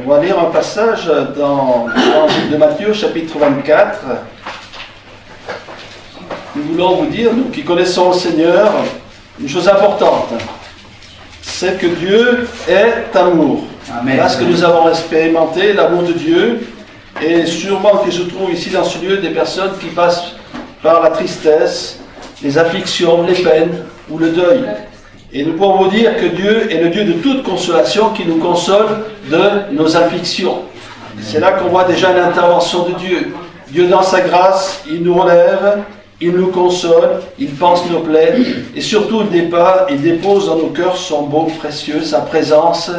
On va lire un passage dans l'évangile de Matthieu, chapitre 24. Nous voulons vous dire, nous qui connaissons le Seigneur, une chose importante. C'est que Dieu est amour. Amen. Parce que nous avons expérimenté l'amour de Dieu, et sûrement que je trouve ici dans ce lieu des personnes qui passent par la tristesse, les afflictions, les peines ou le deuil. Et nous pouvons vous dire que Dieu est le Dieu de toute consolation qui nous console de nos afflictions. C'est là qu'on voit déjà l'intervention de Dieu. Dieu dans sa grâce, il nous relève, il nous console, il pense nos plaies et surtout il dépose dans nos cœurs son beau précieux, sa présence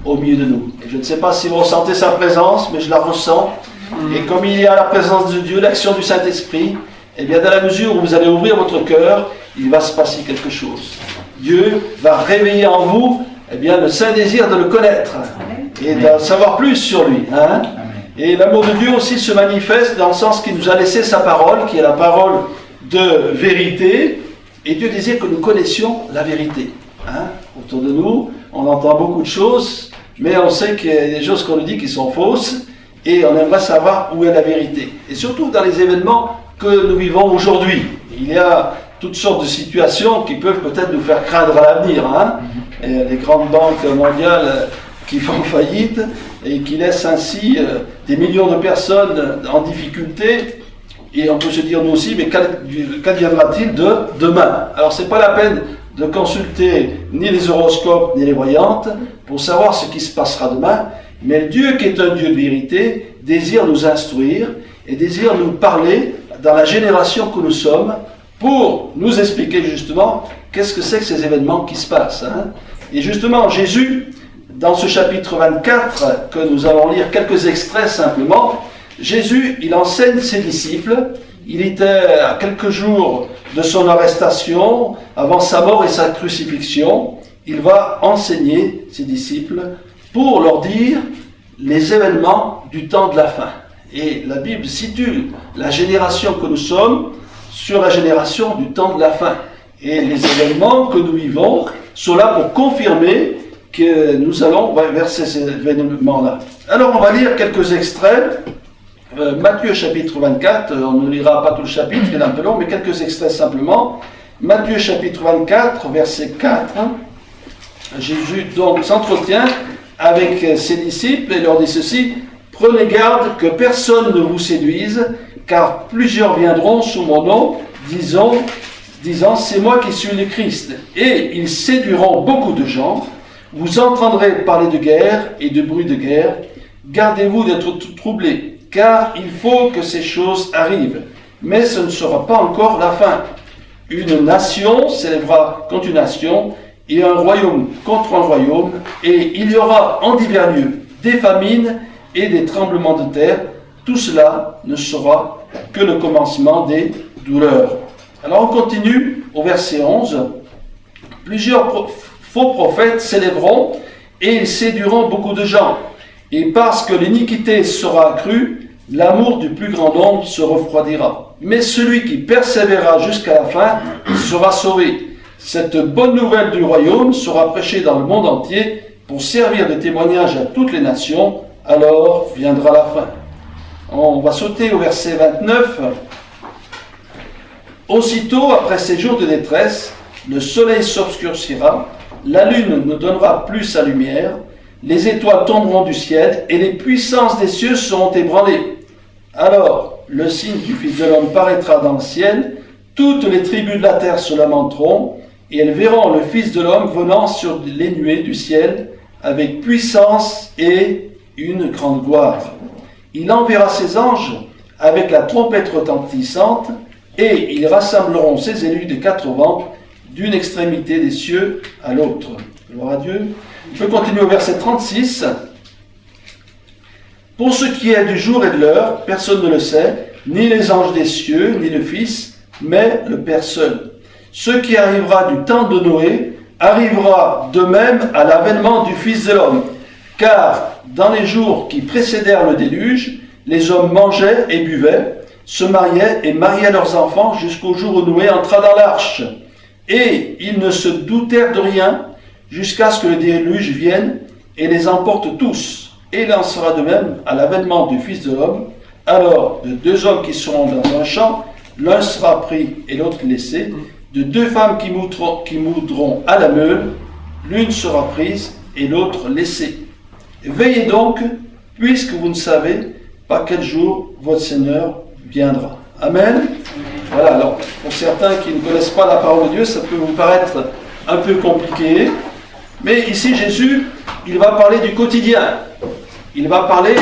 au milieu de nous. Et je ne sais pas si vous ressentez sa présence, mais je la ressens. Et comme il y a la présence de Dieu, l'action du Saint-Esprit, eh bien dans la mesure où vous allez ouvrir votre cœur, il va se passer quelque chose. Dieu va réveiller en vous eh bien, le saint désir de le connaître et d'en savoir plus sur lui. Hein? Et l'amour de Dieu aussi se manifeste dans le sens qu'il nous a laissé sa parole, qui est la parole de vérité. Et Dieu désire que nous connaissions la vérité. Hein? Autour de nous, on entend beaucoup de choses, mais on sait qu'il y a des choses qu'on nous dit qui sont fausses, et on aimerait savoir où est la vérité. Et surtout dans les événements que nous vivons aujourd'hui. Il y a toutes sortes de situations qui peuvent peut-être nous faire craindre à l'avenir. Hein? Les grandes banques mondiales qui font faillite et qui laissent ainsi des millions de personnes en difficulté. Et on peut se dire nous aussi, mais qu'adviendra-t-il de demain? Alors c'est pas la peine de consulter ni les horoscopes ni les voyantes pour savoir ce qui se passera demain. Mais Dieu qui est un Dieu de vérité désire nous instruire et désire nous parler dans la génération que nous sommes pour nous expliquer justement qu'est-ce que c'est que ces événements qui se passent. Hein? Et justement, Jésus, dans ce chapitre 24, que nous allons lire quelques extraits simplement, Jésus, il enseigne ses disciples. Il était à quelques jours de son arrestation, avant sa mort et sa crucifixion. Il va enseigner ses disciples pour leur dire les événements du temps de la fin. Et la Bible situe la génération que nous sommes sur la génération du temps de la fin. Et les événements que nous vivons sont là pour confirmer que nous allons vers ces événements-là. Alors on va lire quelques extraits. Matthieu chapitre 24, on ne lira pas tout le chapitre, il est un peu long, mais quelques extraits simplement. Matthieu chapitre 24, verset 4. Jésus donc s'entretient avec ses disciples et leur dit ceci: prenez garde que personne ne vous séduise, car plusieurs viendront sous mon nom, disant c'est moi qui suis le Christ. Et ils séduiront beaucoup de gens. Vous entendrez parler de guerre et de bruit de guerre. Gardez-vous d'être troublés, car il faut que ces choses arrivent. Mais ce ne sera pas encore la fin. Une nation s'élèvera contre une nation, et un royaume contre un royaume, et il y aura en divers lieux des famines et des tremblements de terre. Tout cela ne sera que le commencement des douleurs. Alors on continue au verset 11. Plusieurs faux prophètes s'élèveront et ils séduiront beaucoup de gens. Et parce que l'iniquité sera accrue, l'amour du plus grand nombre se refroidira. Mais celui qui persévérera jusqu'à la fin sera sauvé. Cette bonne nouvelle du royaume sera prêchée dans le monde entier pour servir de témoignage à toutes les nations. Alors viendra la fin. On va sauter au verset 29. Aussitôt, après ces jours de détresse, le soleil s'obscurcira, la lune ne donnera plus sa lumière, les étoiles tomberont du ciel et les puissances des cieux seront ébranlées. Alors, le signe du Fils de l'homme paraîtra dans le ciel, toutes les tribus de la terre se lamenteront, et elles verront le Fils de l'homme venant sur les nuées du ciel, avec puissance et une grande gloire. Il enverra ses anges avec la trompette retentissante, et ils rassembleront ses élus des quatre vents, d'une extrémité des cieux à l'autre. Gloire à Dieu. On peut continuer au verset 36. Pour ce qui est du jour et de l'heure, personne ne le sait, ni les anges des cieux, ni le Fils, mais le Père seul. Ce qui arrivera du temps de Noé arrivera de même à l'avènement du Fils de l'homme. Car dans les jours qui précédèrent le déluge, les hommes mangeaient et buvaient, se mariaient et mariaient leurs enfants jusqu'au jour où Noé entra dans l'arche. Et ils ne se doutèrent de rien jusqu'à ce que le déluge vienne et les emporte tous. Et il en sera de même à l'avènement du Fils de l'homme. Alors, de deux hommes qui seront dans un champ, l'un sera pris et l'autre laissé. De deux femmes qui moudront à la meule, l'une sera prise et l'autre laissée. Veillez donc, puisque vous ne savez pas quel jour votre Seigneur viendra. Amen. Voilà, alors, pour certains qui ne connaissent pas la parole de Dieu, ça peut vous paraître un peu compliqué. Mais ici, Jésus, il va parler du quotidien. Il va parler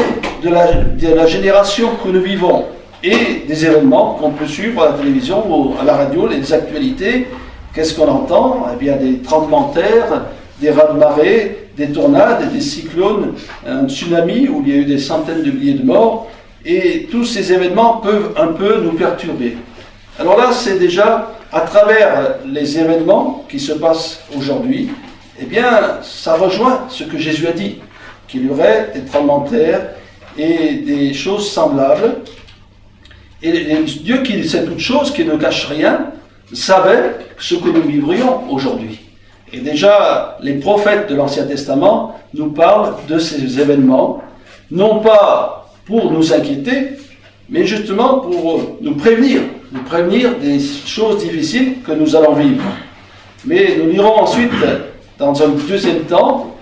de la génération que nous vivons et des événements qu'on peut suivre à la télévision ou à la radio, les actualités. Qu'est-ce qu'on entend? Eh bien, des tremblements de terre, des raz-de-marée, des tornades, des cyclones, un tsunami où il y a eu des centaines de milliers de morts. Et tous ces événements peuvent un peu nous perturber. Alors là, c'est déjà à travers les événements qui se passent aujourd'hui, eh bien, ça rejoint ce que Jésus a dit, qu'il y aurait des tremblements de terre et des choses semblables. Et Dieu qui sait toutes choses, qui ne cache rien, savait ce que nous vivrions aujourd'hui. Et déjà, les prophètes de l'Ancien Testament nous parlent de ces événements, non pas pour nous inquiéter, mais justement pour nous prévenir des choses difficiles que nous allons vivre. Mais nous lirons ensuite, dans un deuxième temps,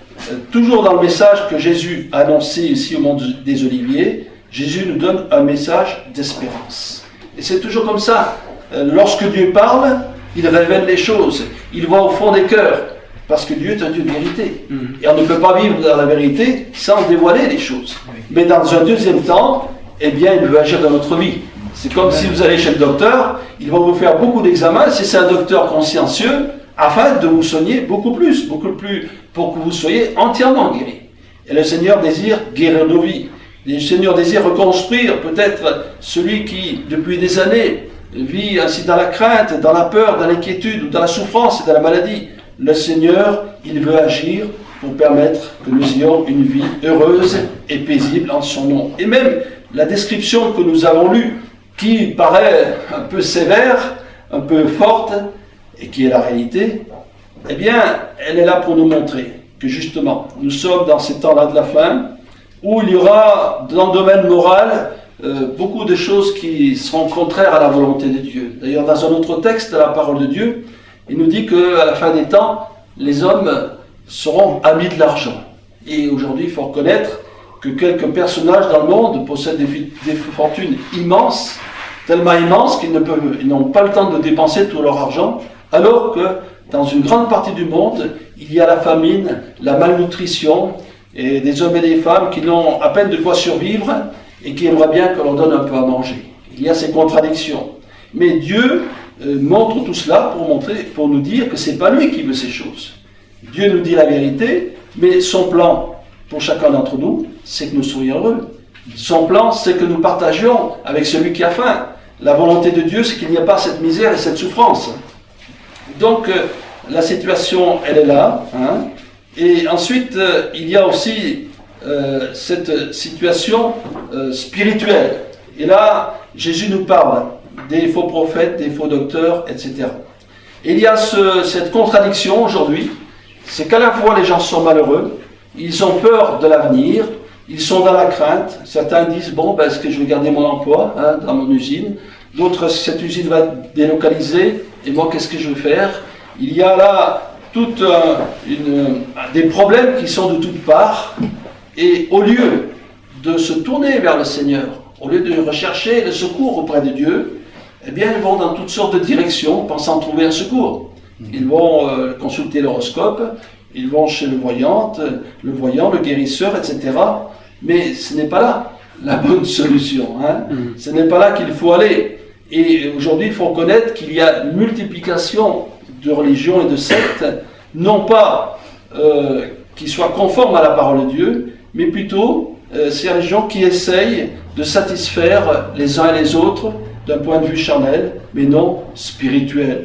toujours dans le message que Jésus a annoncé ici au Mont des Oliviers, Jésus nous donne un message d'espérance. Et c'est toujours comme ça. Lorsque Dieu parle, il révèle les choses. Il va au fond des cœurs. Parce que Dieu est un Dieu de vérité. Et on ne peut pas vivre dans la vérité sans dévoiler les choses. Mais dans un deuxième temps, eh bien, il veut agir dans notre vie. C'est comme si vous allez chez le docteur, il va vous faire beaucoup d'examens, si c'est un docteur consciencieux, afin de vous soigner beaucoup plus, pour que vous soyez entièrement guéri. Et le Seigneur désire guérir nos vies. Le Seigneur désire reconstruire peut-être celui qui, depuis des années, vit ainsi dans la crainte, dans la peur, dans l'inquiétude, ou dans la souffrance et dans la maladie. Le Seigneur, il veut agir pour permettre que nous ayons une vie heureuse et paisible en son nom. Et même la description que nous avons lue, qui paraît un peu sévère, un peu forte, et qui est la réalité, eh bien, elle est là pour nous montrer que justement, nous sommes dans ces temps-là de la fin, où il y aura, dans le domaine moral, beaucoup de choses qui seront contraires à la volonté de Dieu. D'ailleurs, dans un autre texte de la parole de Dieu, il nous dit qu'à la fin des temps, les hommes seront amis de l'argent. Et aujourd'hui, il faut reconnaître que quelques personnages dans le monde possèdent des fortunes immenses, tellement immenses qu'ils n'ont pas le temps de dépenser tout leur argent, alors que dans une grande partie du monde, il y a la famine, la malnutrition, et des hommes et des femmes qui n'ont à peine de quoi survivre et qui aimeraient bien que l'on donne un peu à manger. Il y a ces contradictions. Mais Dieu montre tout cela pour nous dire que ce n'est pas lui qui veut ces choses. Dieu nous dit la vérité, mais son plan pour chacun d'entre nous, c'est que nous soyons heureux. Son plan, c'est que nous partagions avec celui qui a faim. La volonté de Dieu, c'est qu'il n'y ait pas cette misère et cette souffrance. Donc, la situation, elle est là. Hein. Et ensuite, il y a aussi cette situation spirituelle. Et là, Jésus nous parle des faux prophètes, des faux docteurs, etc. Et il y a cette contradiction aujourd'hui, c'est qu'à la fois les gens sont malheureux, ils ont peur de l'avenir, ils sont dans la crainte. Certains disent, bon, est-ce que je vais garder mon emploi dans mon usine? D'autres, cette usine va être délocalisée, et moi, qu'est-ce que je vais faire? Il y a là des problèmes qui sont de toutes parts, et au lieu de se tourner vers le Seigneur, au lieu de rechercher le secours auprès de Dieu, eh bien, ils vont dans toutes sortes de directions, pensant trouver un secours. Ils vont consulter l'horoscope, ils vont chez le voyant, le guérisseur, etc. Mais ce n'est pas là la bonne solution. Hein. Ce n'est pas là qu'il faut aller. Et aujourd'hui, il faut reconnaître qu'il y a une multiplication de religions et de sectes, non pas qui soient conformes à la parole de Dieu, mais plutôt ces religions qui essayent de satisfaire les uns et les autres d'un point de vue charnel, mais non spirituel.